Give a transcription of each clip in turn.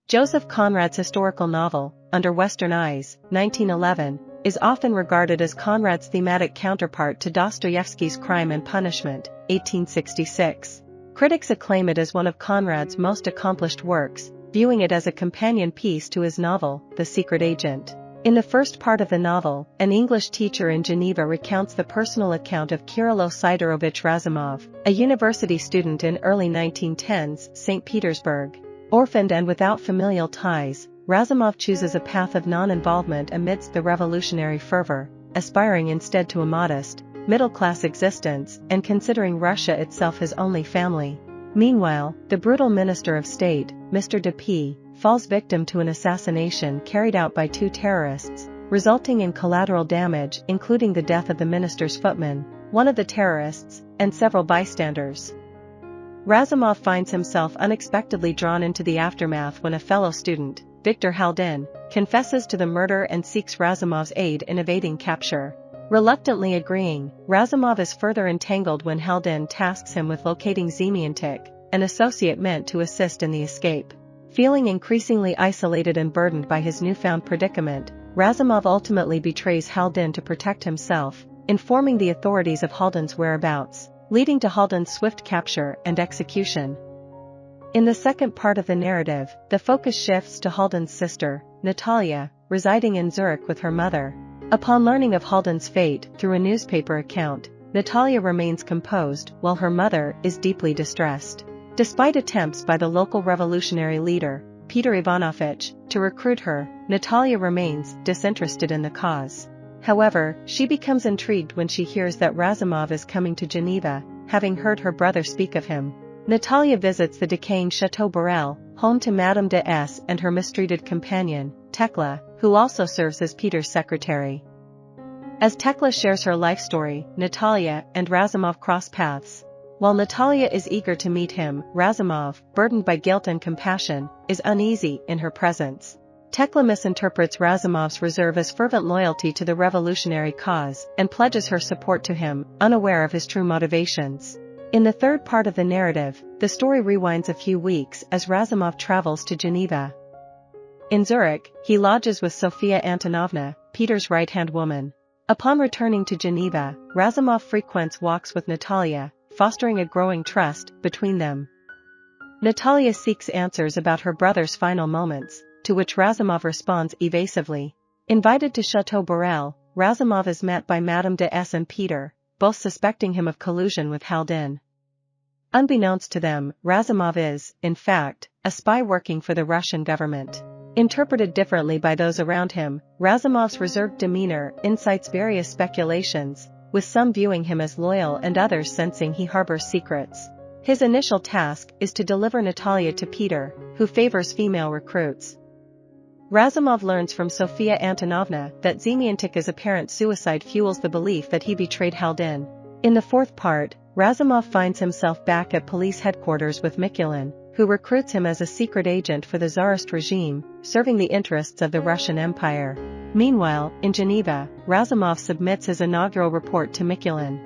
Joseph Conrad's historical novel, Under Western Eyes, 1911, is often regarded as Conrad's thematic counterpart to Dostoevsky's Crime and Punishment, 1866. Critics acclaim it as one of Conrad's most accomplished works, viewing it as a companion piece to his novel, The Secret Agent. In the first part of the novel, an English teacher in Geneva recounts the personal account of Kirilo Sidorovich Razumov, a university student in early 1910s St. Petersburg. Orphaned and without familial ties, Razumov chooses a path of non-involvement amidst the revolutionary fervor, aspiring instead to a modest, middle-class existence and considering Russia itself his only family. Meanwhile, the brutal Minister of State, Mr. de P., falls victim to an assassination carried out by two terrorists, resulting in collateral damage including the death of the minister's footman, one of the terrorists, and several bystanders. Razumov finds himself unexpectedly drawn into the aftermath when a fellow student, Victor Haldin, confesses to the murder and seeks Razumov's aid in evading capture. Reluctantly agreeing, Razumov is further entangled when Haldin tasks him with locating Zemiantik, an associate meant to assist in the escape. Feeling increasingly isolated and burdened by his newfound predicament, Razumov ultimately betrays Haldin to protect himself, informing the authorities of Haldin's whereabouts, leading to Haldin's swift capture and execution. In the second part of the narrative, the focus shifts to Haldin's sister, Natalia, residing in Zurich with her mother. Upon learning of Haldin's fate through a newspaper account, Natalia remains composed while her mother is deeply distressed. Despite attempts by the local revolutionary leader, Peter Ivanovich, to recruit her, Natalia remains disinterested in the cause. However, she becomes intrigued when she hears that Razumov is coming to Geneva, having heard her brother speak of him. Natalia visits the decaying Chateau Borel, home to Madame de S. and her mistreated companion, Tekla, who also serves as Peter's secretary. As Tekla shares her life story, Natalia and Razumov cross paths. While Natalia is eager to meet him, Razumov, burdened by guilt and compassion, is uneasy in her presence. Tekla misinterprets Razumov's reserve as fervent loyalty to the revolutionary cause and pledges her support to him, unaware of his true motivations. In the third part of the narrative, the story rewinds a few weeks as Razumov travels to Geneva. In Zurich, he lodges with Sofia Antonovna, Peter's right-hand woman. Upon returning to Geneva, Razumov frequents walks with Natalia, fostering a growing trust between them. Natalia seeks answers about her brother's final moments, to which Razumov responds evasively. Invited to Chateau Borel, Razumov is met by Madame de S. and Peter, both suspecting him of collusion with Haldin. Unbeknownst to them, Razumov is, in fact, a spy working for the Russian government. Interpreted differently by those around him, Razumov's reserved demeanor incites various speculations, with some viewing him as loyal and others sensing he harbors secrets. His initial task is to deliver Natalia to Peter, who favors female recruits. Razumov learns from Sofia Antonovna that Zemiantik's apparent suicide fuels the belief that he betrayed Haldin. In the fourth part, Razumov finds himself back at police headquarters with Mikulin, who recruits him as a secret agent for the Tsarist regime, serving the interests of the Russian Empire. Meanwhile, in Geneva, Razumov submits his inaugural report to Mikulin.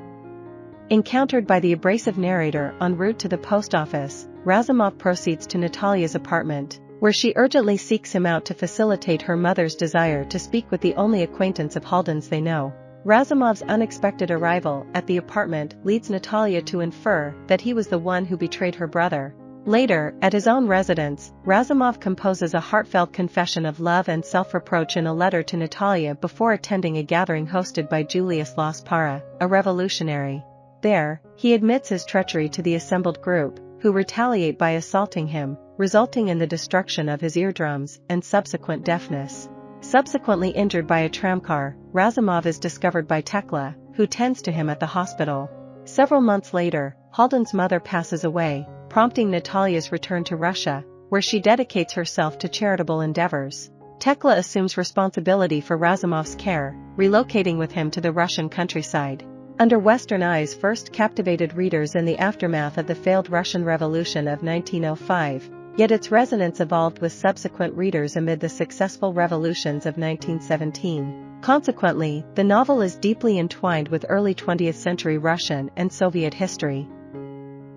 Encountered by the abrasive narrator en route to the post office, Razumov proceeds to Natalia's apartment, where she urgently seeks him out to facilitate her mother's desire to speak with the only acquaintance of Haldin's they know. Razumov's unexpected arrival at the apartment leads Natalia to infer that he was the one who betrayed her brother. Later, at his own residence, Razumov composes a heartfelt confession of love and self-reproach in a letter to Natalia before attending a gathering hosted by Julius Laspara, a revolutionary. There, he admits his treachery to the assembled group, who retaliate by assaulting him, resulting in the destruction of his eardrums and subsequent deafness. Subsequently injured by a tramcar, Razumov is discovered by Tekla, who tends to him at the hospital. Several months later, Haldin's mother passes away, prompting Natalia's return to Russia, where she dedicates herself to charitable endeavors. Tekla assumes responsibility for Razumov's care, relocating with him to the Russian countryside. Under Western Eyes first captivated readers in the aftermath of the failed Russian Revolution of 1905, yet its resonance evolved with subsequent readers amid the successful revolutions of 1917. Consequently, the novel is deeply entwined with early 20th century Russian and Soviet history.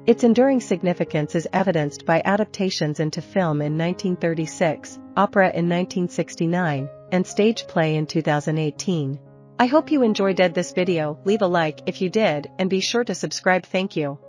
Its enduring significance is evidenced by adaptations into film in 1936, opera in 1969, and stage play in 2018. I hope you enjoyed this video. Leave a like if you did and be sure to subscribe. Thank you.